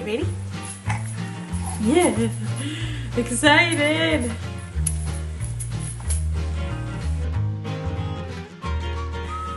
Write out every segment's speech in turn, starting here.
ready? Yeah, excited.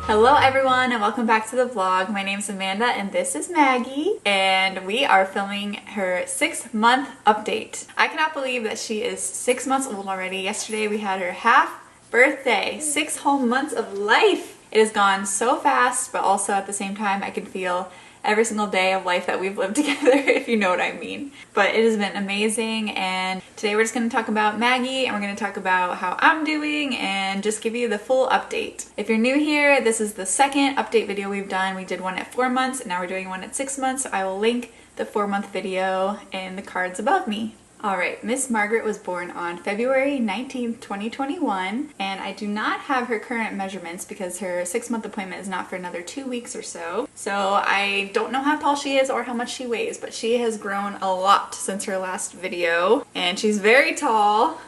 Hello everyone and welcome back to the vlog. My name is Amanda and this is Maggie and we are filming her 6-month update. I cannot believe that she is 6 months old already. Yesterday we had her half birthday, 6 whole months of life. It has gone so fast, but also at the same time I can feel every single day of life that we've lived together, if you know what I mean. But it has been amazing, and today we're just going to talk about Maggie and we're going to talk about how I'm doing and just give you the full update. If you're new here, this is the second update video we've done. We did one at 4 months and now we're doing one at 6 months. So I will link the 4-month video in the cards above me. Alright, Miss Margaret was born on February 19th, 2021, and I do not have her current measurements because her 6-month appointment is not for another 2 weeks or so. So I don't know how tall she is or how much she weighs, but she has grown a lot since her last video. And she's very tall,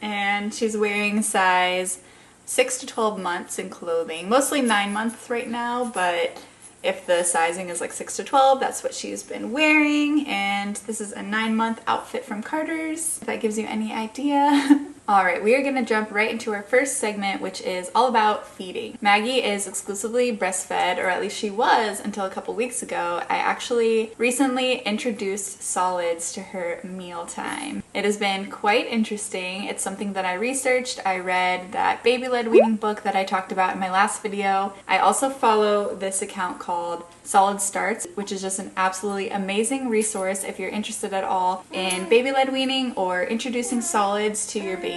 and she's wearing size 6 to 12 months in clothing. Mostly 9 months right now, but if the sizing is like 6 to 12, that's what she's been wearing. And this is a 9-month outfit from Carter's, if that gives you any idea. Alright, we are going to jump right into our first segment, which is all about feeding. Maggie is exclusively breastfed, or at least she was until a couple weeks ago. I actually recently introduced solids to her mealtime. It has been quite interesting. It's something that I researched. I read that baby-led weaning book that I talked about in my last video. I also follow this account called Solid Starts, which is just an absolutely amazing resource if you're interested at all in baby-led weaning or introducing solids to your baby.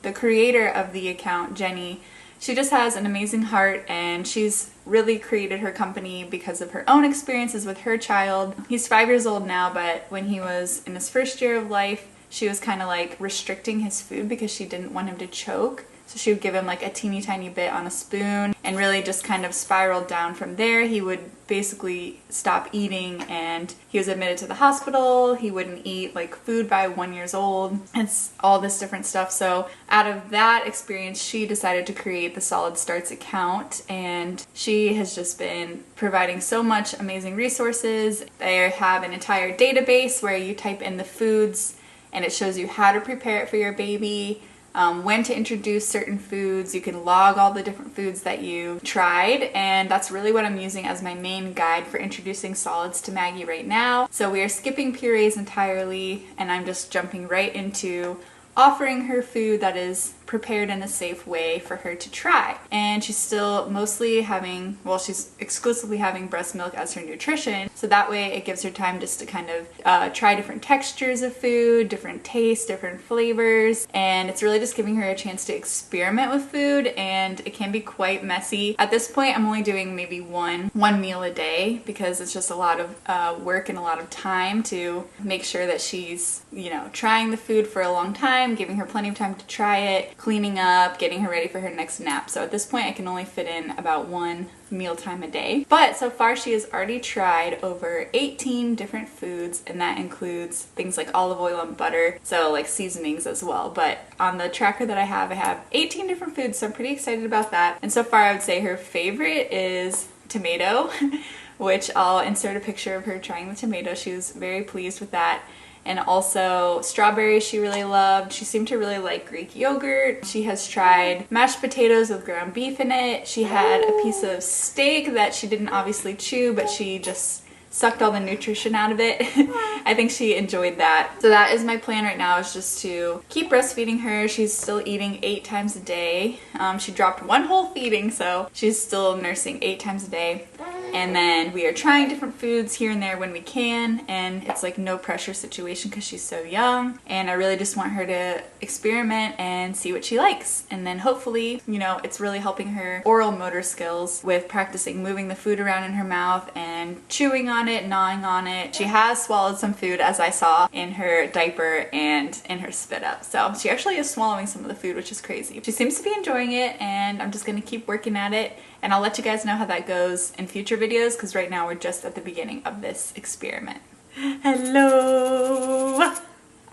The creator of the account, Jenny, she just has an amazing heart, and she's really created her company because of her own experiences with her child. He's 5 years old now, but when he was in his first year of life, she was kind of like restricting his food because she didn't want him to choke. So she would give him like a teeny tiny bit on a spoon and really just kind of spiraled down from there. He would basically stop eating and he was admitted to the hospital. He wouldn't eat like food by 1 year old. It's all this different stuff. So out of that experience, she decided to create the Solid Starts account, and she has just been providing so much amazing resources. They have an entire database where you type in the foods and it shows you how to prepare it for your baby. When to introduce certain foods. You can log all the different foods that you tried, and that's really what I'm using as my main guide for introducing solids to Maggie right now. So we are skipping purees entirely, and I'm just jumping right into offering her food that is prepared in a safe way for her to try. And she's still mostly having, well, she's exclusively having breast milk as her nutrition, so that way it gives her time just to kind of try different textures of food, different tastes, different flavors, and it's really just giving her a chance to experiment with food, and it can be quite messy. At this point, I'm only doing maybe one meal a day because it's just a lot of work and a lot of time to make sure that she's, you know, trying the food for a long time, giving her plenty of time to try it, cleaning up, getting her ready for her next nap. So at this point I can only fit in about one mealtime a day. But so far she has already tried over 18 different foods, and that includes things like olive oil and butter, so like seasonings as well. But on the tracker that I have 18 different foods, so I'm pretty excited about that. And so far I would say her favorite is tomato, which I'll insert a picture of her trying the tomato. She was very pleased with that. And also strawberries she really loved. She seemed to really like Greek yogurt. She has tried mashed potatoes with ground beef in it. She had a piece of steak that she didn't obviously chew, but she just sucked all the nutrition out of it. I think she enjoyed that. So that is my plan right now, is just to keep breastfeeding her. She's still eating 8 times a day. She dropped 1 whole feeding, so she's still nursing 8 times a day. And then we are trying different foods here and there when we can, and it's like no pressure situation because she's so young, and I really just want her to experiment and see what she likes. And then hopefully, you know, it's really helping her oral motor skills with practicing moving the food around in her mouth and chewing on it, gnawing on it. She has swallowed some food, as I saw in her diaper and in her spit up. So she actually is swallowing some of the food, which is crazy. She seems to be enjoying it, and I'm just gonna keep working at it. And I'll let you guys know how that goes in future videos, because right now we're just at the beginning of this experiment. Hello!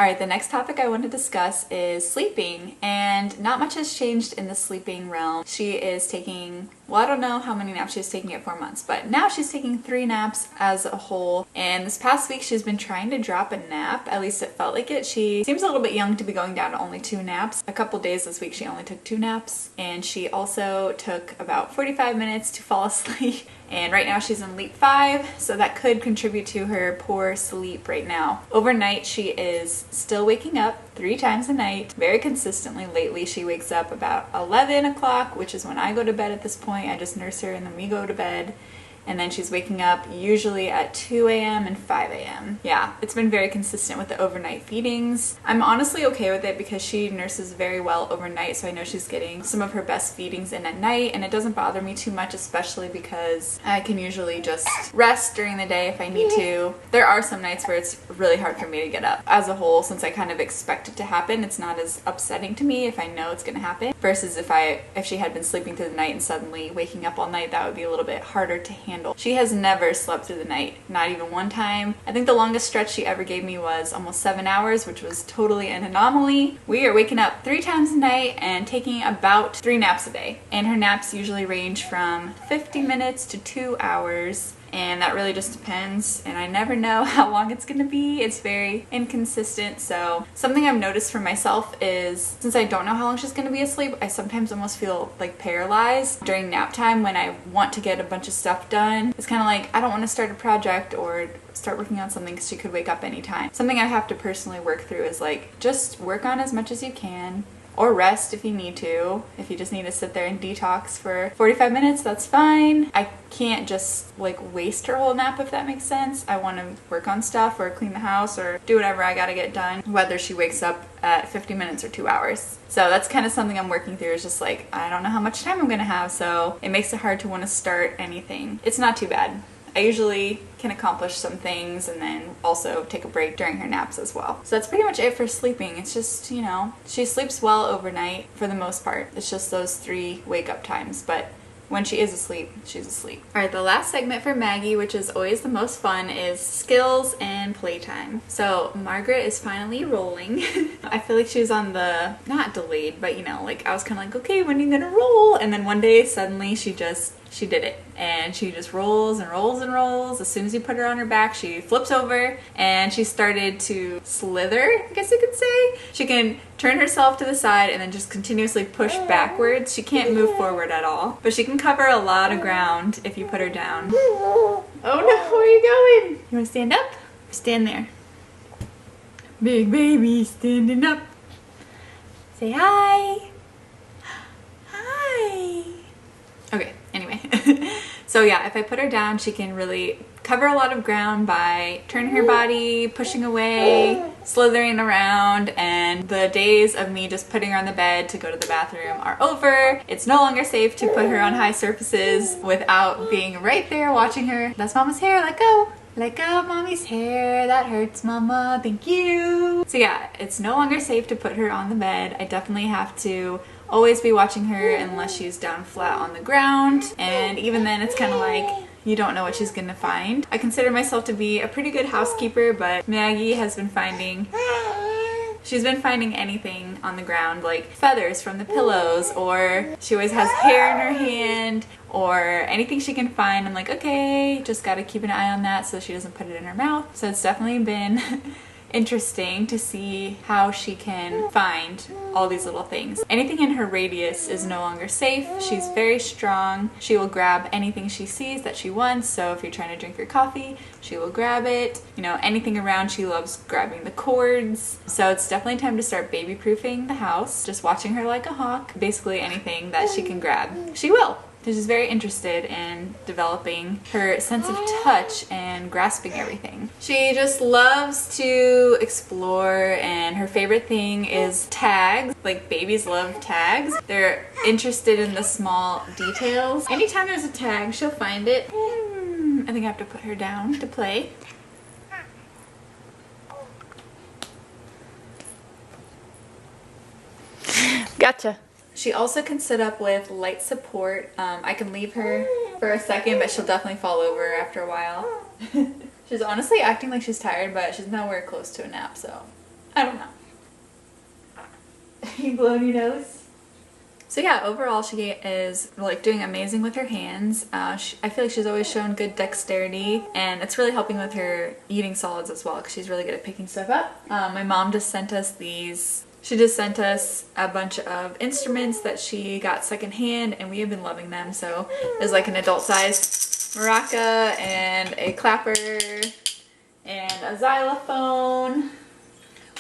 Alright, the next topic I want to discuss is sleeping, and not much has changed in the sleeping realm. She is taking, well, I don't know how many naps she's taking at 4 months, but now she's taking 3 naps as a whole, and this past week she's been trying to drop a nap, at least it felt like it. She seems a little bit young to be going down to only 2 naps. A couple days this week she only took 2 naps, and she also took about 45 minutes to fall asleep. And right now she's in leap 5, so that could contribute to her poor sleep right now. Overnight she is still waking up 3 times a night, very consistently. Lately she wakes up about 11 o'clock, which is when I go to bed at this point. I just nurse her and then we go to bed. And then she's waking up usually at 2 a.m. and 5 a.m. Yeah, it's been very consistent with the overnight feedings. I'm honestly okay with it because she nurses very well overnight, so I know she's getting some of her best feedings in at night, and it doesn't bother me too much, especially because I can usually just rest during the day if I need to. There are some nights where it's really hard for me to get up. As a whole, since I kind of expect it to happen, it's not as upsetting to me if I know it's gonna happen, versus if she had been sleeping through the night and suddenly waking up all night, that would be a little bit harder to handle. She has never slept through the night, not even one time. I think the longest stretch she ever gave me was almost 7 hours, which was totally an anomaly. We are waking up 3 times a night and taking about 3 naps a day. And her naps usually range from 50 minutes to 2 hours. And that really just depends, and I never know how long it's gonna be. It's very inconsistent. So something I've noticed for myself is, since I don't know how long she's gonna be asleep, I sometimes almost feel like paralyzed during nap time when I want to get a bunch of stuff done. It's kind of like I don't want to start a project or start working on something because she could wake up anytime. Something I have to personally work through is like, just work on as much as you can. Or rest if you need to. If you just need to sit there and detox for 45 minutes, that's fine. I can't just like waste her whole nap, if that makes sense. I want to work on stuff or clean the house or do whatever I gotta get done, whether she wakes up at 50 minutes or 2 hours. So that's kind of something I'm working through, is just like, I don't know how much time I'm gonna have, so it makes it hard to want to start anything. It's not too bad. I usually can accomplish some things and then also take a break during her naps as well. So that's pretty much it for sleeping. It's just, you know, she sleeps well overnight for the most part. It's just those 3 wake up times, but when she is asleep, she's asleep. Alright, the last segment for Maggie, which is always the most fun, is skills and playtime. So Margaret is finally rolling. I feel like she was on the, not delayed, but you know, like I was kind of like, okay, when are you gonna roll? And then one day suddenly she did it, and she just rolls and rolls and rolls. As soon as you put her on her back, she flips over and she started to slither, I guess you could say. She can turn herself to the side and then just continuously push backwards. She can't move forward at all, but she can cover a lot of ground if you put her down. Oh no, where are you going? You want to stand up? Stand there. Big baby standing up. Say hi. Hi. Okay. Anyway, so yeah, if I put her down, she can really cover a lot of ground by turning her body, pushing away, slithering around, and the days of me just putting her on the bed to go to the bathroom are over. It's no longer safe to put her on high surfaces without being right there watching her. That's Mama's hair, let go. Let go of Mommy's hair, that hurts Mama, thank you. So yeah, it's no longer safe to put her on the bed. I definitely have to always be watching her unless she's down flat on the ground, and even then it's kind of like you don't know what she's gonna find. I consider myself to be a pretty good housekeeper, but Maggie has been finding anything on the ground, like feathers from the pillows, or she always has hair in her hand, or anything she can find. I'm like, okay, just gotta keep an eye on that so she doesn't put it in her mouth. So it's definitely been interesting to see how she can find all these little things. Anything in her radius is no longer safe. She's very strong. She will grab anything she sees that she wants. So if you're trying to drink your coffee, she will grab it. You know, anything around, she loves grabbing the cords. So it's definitely time to start baby-proofing the house. Just watching her like a hawk. Basically anything that she can grab, she will. She's very interested in developing her sense of touch and grasping everything. She just loves to explore, and her favorite thing is tags. Like, babies love tags. They're interested in the small details. Anytime there's a tag, she'll find it. I think I have to put her down to play. Gotcha. She also can sit up with light support. I can leave her for a second, but she'll definitely fall over after a while. She's honestly acting like she's tired, but she's nowhere close to a nap, so I don't know. You blowing your nose? So yeah, overall she is like doing amazing with her hands. I feel like she's always shown good dexterity, and it's really helping with her eating solids as well because she's really good at picking stuff up. My mom just sent us these. She just sent us a bunch of instruments that she got secondhand, and we have been loving them. So there's like an adult-sized maraca and a clapper and a xylophone,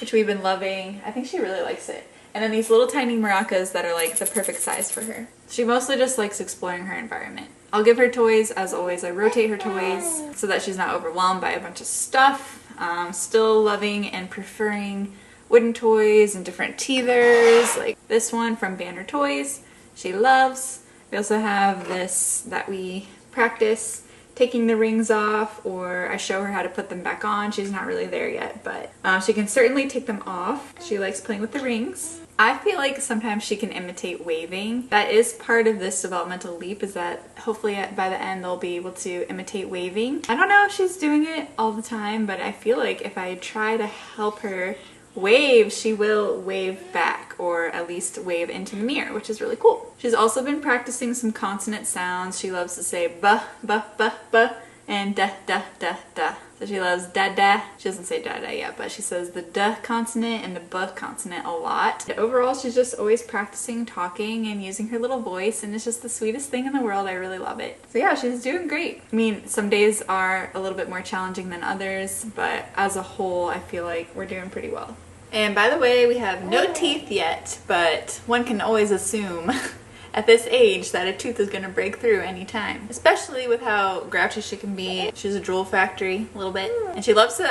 which we've been loving. I think she really likes it. And then these little tiny maracas that are like the perfect size for her. She mostly just likes exploring her environment. I'll give her toys, as always. I rotate her toys so that she's not overwhelmed by a bunch of stuff. Still loving and preferring wooden toys and different teethers, like this one from Banner Toys. She loves. We also have this that we practice taking the rings off, or I show her how to put them back on. She's not really there yet, but she can certainly take them off. She likes playing with the rings. I feel like sometimes she can imitate waving. That is part of this developmental leap, is that hopefully by the end they'll be able to imitate waving. I don't know if she's doing it all the time, but I feel like if I try to help her wave, she will wave back, or at least wave into the mirror, which is really cool. She's also been practicing some consonant sounds. She loves to say buh, buh, buh, buh, and da, da, da, da. So she loves da, da. She doesn't say da, da yet, but she says the duh consonant and the buh consonant a lot. And overall, she's just always practicing talking and using her little voice, and it's just the sweetest thing in the world. I really love it. So yeah, she's doing great. I mean, some days are a little bit more challenging than others, but as a whole, I feel like we're doing pretty well. And by the way, we have no teeth yet, but one can always assume at this age that a tooth is going to break through anytime, especially with how grouchy she can be. She's a drool factory a little bit, and she loves to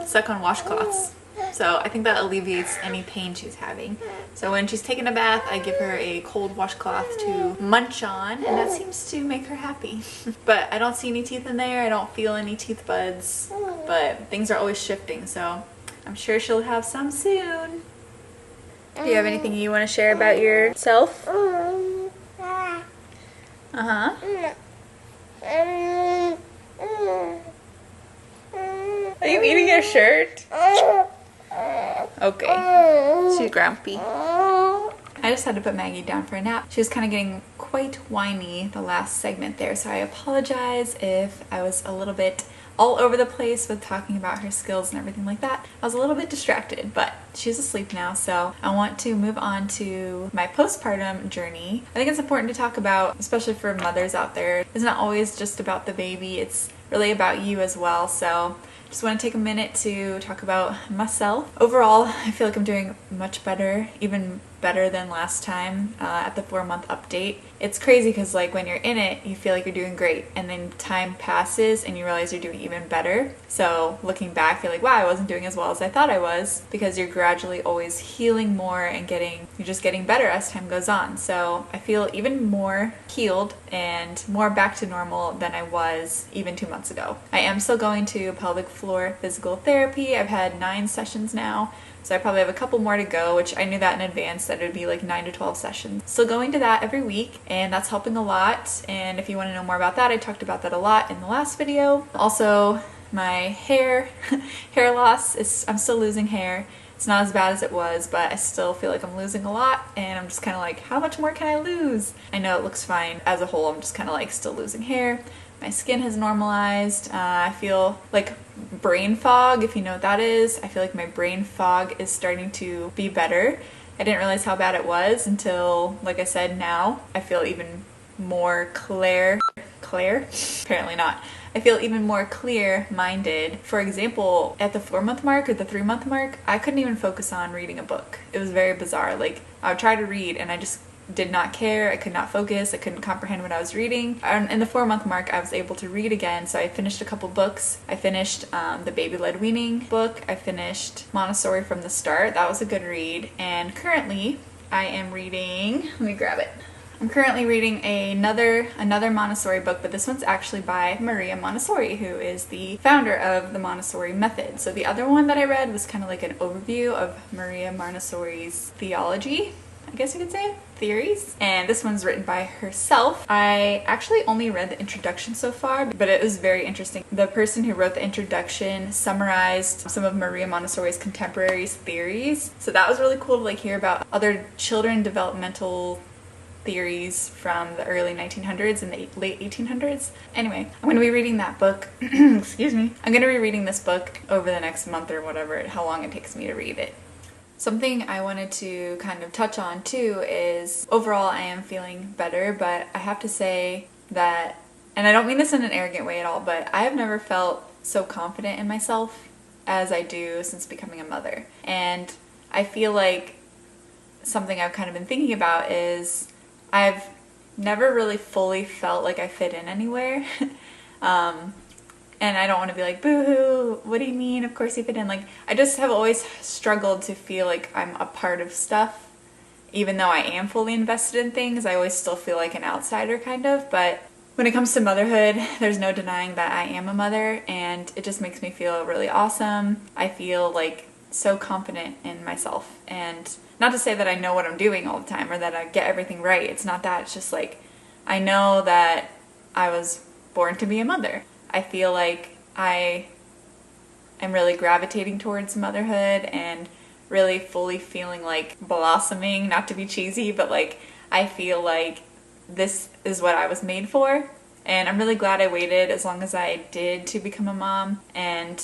suck on washcloths. So I think that alleviates any pain she's having. So when she's taking a bath, I give her a cold washcloth to munch on, and that seems to make her happy. But I don't see any teeth in there. I don't feel any teeth buds, but things are always shifting, so I'm sure she'll have some soon. Do you have anything you want to share about yourself? Uh-huh. Are you eating your shirt? Okay. She's grumpy. I just had to put Maggie down for a nap. She was kind of getting quite whiny the last segment there, so I apologize if I was a little bit all over the place with talking about her skills and everything like that. I was a little bit distracted, but she's asleep now, so I want to move on to my postpartum journey. I think it's important to talk about, especially for mothers out there. It's not always just about the baby, it's really about you as well. So just want to take a minute to talk about myself. Overall, I feel like I'm doing much better, even better than last time at the 4-month update. It's crazy because like when you're in it, you feel like you're doing great, and then time passes and you realize you're doing even better. So looking back, you're like, wow, I wasn't doing as well as I thought I was, because you're gradually always healing more and you're just getting better as time goes on. So I feel even more healed and more back to normal than I was even 2 months ago. I am still going to pelvic floor physical therapy. I've had 9 sessions now. So I probably have a couple more to go, which I knew that in advance that it would be like 9 to 12 sessions. Still going to that every week, and that's helping a lot. And if you want to know more about that, I talked about that a lot in the last video. Also, my hair loss I'm still losing hair. It's not as bad as it was, but I still feel like I'm losing a lot, and I'm just kind of like, how much more can I lose? I know it looks fine as a whole. I'm just kind of like still losing hair. My skin has normalized. I feel like brain fog, if you know what that is. I feel like my brain fog is starting to be better. I didn't realize how bad it was until, like I said, now I feel even more clear? Apparently not. I feel even more clear-minded. For example, at the 4-month mark or the 3-month mark, I couldn't even focus on reading a book. It was very bizarre. Like, I would try to read and I just did not care. I could not focus. I couldn't comprehend what I was reading. In the 4-month mark, I was able to read again, so I finished a couple books. I finished the Baby-Led Weaning book. I finished Montessori from the Start. That was a good read. And currently, I am reading, let me grab it. I'm currently reading another Montessori book, but this one's actually by Maria Montessori, who is the founder of the Montessori method. So the other one that I read was kind of like an overview of Maria Montessori's theology. I guess you could say, theories. And this one's written by herself. I actually only read the introduction so far, but it was very interesting. The person who wrote the introduction summarized some of Maria Montessori's contemporaries' theories. So that was really cool to like hear about other children developmental theories from the early 1900s and the late 1800s. Anyway, I'm going to be reading that book. Excuse me. I'm going to be reading this book over the next month or whatever, how long it takes me to read it. Something I wanted to kind of touch on too is overall I am feeling better, but I have to say that, and I don't mean this in an arrogant way at all, but I have never felt so confident in myself as I do since becoming a mother. And I feel like something I've kind of been thinking about is I've never really fully felt like I fit in anywhere. And I don't want to be like, boo-hoo, what do you mean? Of course you fit in. Like, I just have always struggled to feel like I'm a part of stuff. Even though I am fully invested in things, I always still feel like an outsider kind of. But when it comes to motherhood, there's no denying that I am a mother, and it just makes me feel really awesome. I feel like so confident in myself. And not to say that I know what I'm doing all the time or that I get everything right. It's not that. It's just like, I know that I was born to be a mother. I feel like I am really gravitating towards motherhood and really fully feeling like blossoming, not to be cheesy, but like I feel like this is what I was made for. And I'm really glad I waited as long as I did to become a mom, and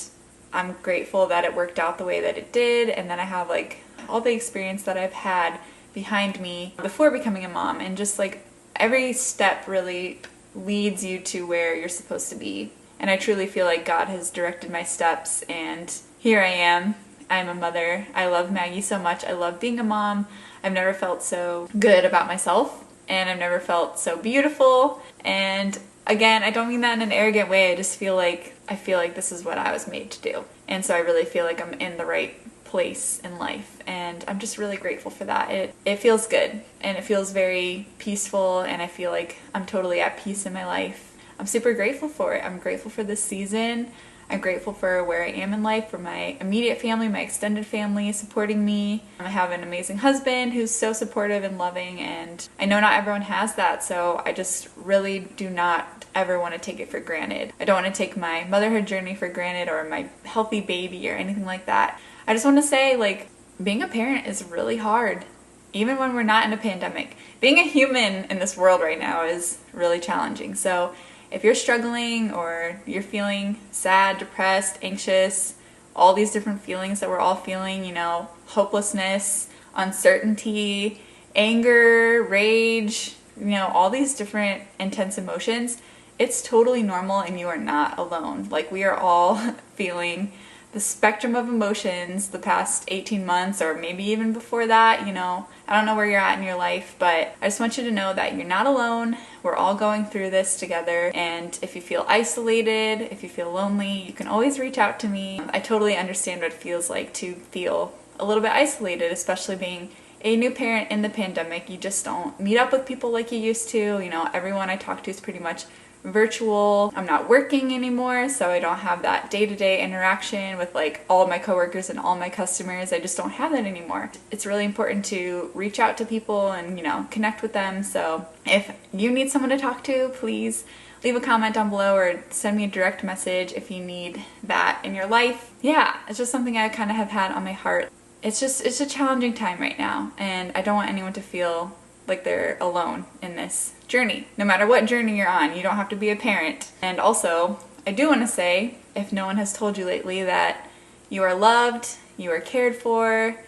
I'm grateful that it worked out the way that it did, and then I have like all the experience that I've had behind me before becoming a mom, and just like every step really leads you to where you're supposed to be. And I truly feel like God has directed my steps, and here I am. I'm a mother. I love Maggie so much. I love being a mom. I've never felt so good about myself, and I've never felt so beautiful. And again, I don't mean that in an arrogant way. I just feel like this is what I was made to do. And so I really feel like I'm in the right place in life, and I'm just really grateful for that. It feels good, and it feels very peaceful, and I feel like I'm totally at peace in my life. I'm super grateful for it. I'm grateful for this season. I'm grateful for where I am in life, for my immediate family, my extended family supporting me. I have an amazing husband who's so supportive and loving, and I know not everyone has that, so I just really do not ever want to take it for granted. I don't want to take my motherhood journey for granted, or my healthy baby or anything like that. I just want to say, like, being a parent is really hard, even when we're not in a pandemic. Being a human in this world right now is really challenging. So if you're struggling, or you're feeling sad, depressed, anxious, all these different feelings that we're all feeling, you know, hopelessness, uncertainty, anger, rage, you know, all these different intense emotions, it's totally normal, and you are not alone. Like, we are all feeling the spectrum of emotions the past 18 months, or maybe even before that, you know. I don't know where you're at in your life, but I just want you to know that you're not alone. We're all going through this together, and if you feel isolated, if you feel lonely, you can always reach out to me. I totally understand what it feels like to feel a little bit isolated, especially being a new parent in the pandemic. You just don't meet up with people like you used to. You know, everyone I talk to is pretty much virtual. I'm not working anymore, so I don't have that day-to-day interaction with like all my coworkers and all my customers. I just don't have that anymore. It's really important to reach out to people and, you know, connect with them. So if you need someone to talk to, please leave a comment down below or send me a direct message if you need that in your life. Yeah, it's just something I kind of have had on my heart. It's a challenging time right now, and I don't want anyone to feel like they're alone in this journey. No matter what journey you're on, you don't have to be a parent. And also, I do want to say, if no one has told you lately, that you are loved, you are cared for,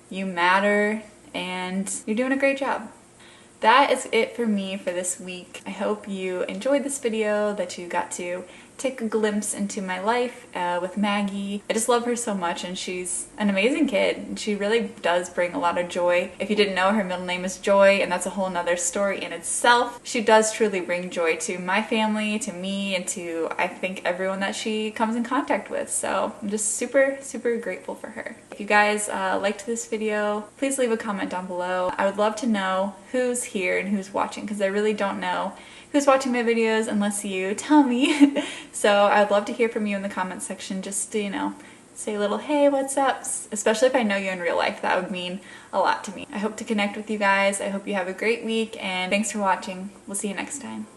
you matter, and you're doing a great job. That is it for me for this week. I hope you enjoyed this video, that you got to take a glimpse into my life with Maggie. I just love her so much, and she's an amazing kid, and she really does bring a lot of joy. If you didn't know, her middle name is Joy, and that's a whole nother story in itself. She does truly bring joy to my family, to me, and to, I think, everyone that she comes in contact with. So I'm just super, super grateful for her. If you guys liked this video, please leave a comment down below. I would love to know who's here and who's watching, because I really don't know who's watching my videos unless you tell me. So I would love to hear from you in the comments section, just to, you know, say a little, hey, what's up? Especially if I know you in real life, that would mean a lot to me. I hope to connect with you guys. I hope you have a great week, and thanks for watching. We'll see you next time.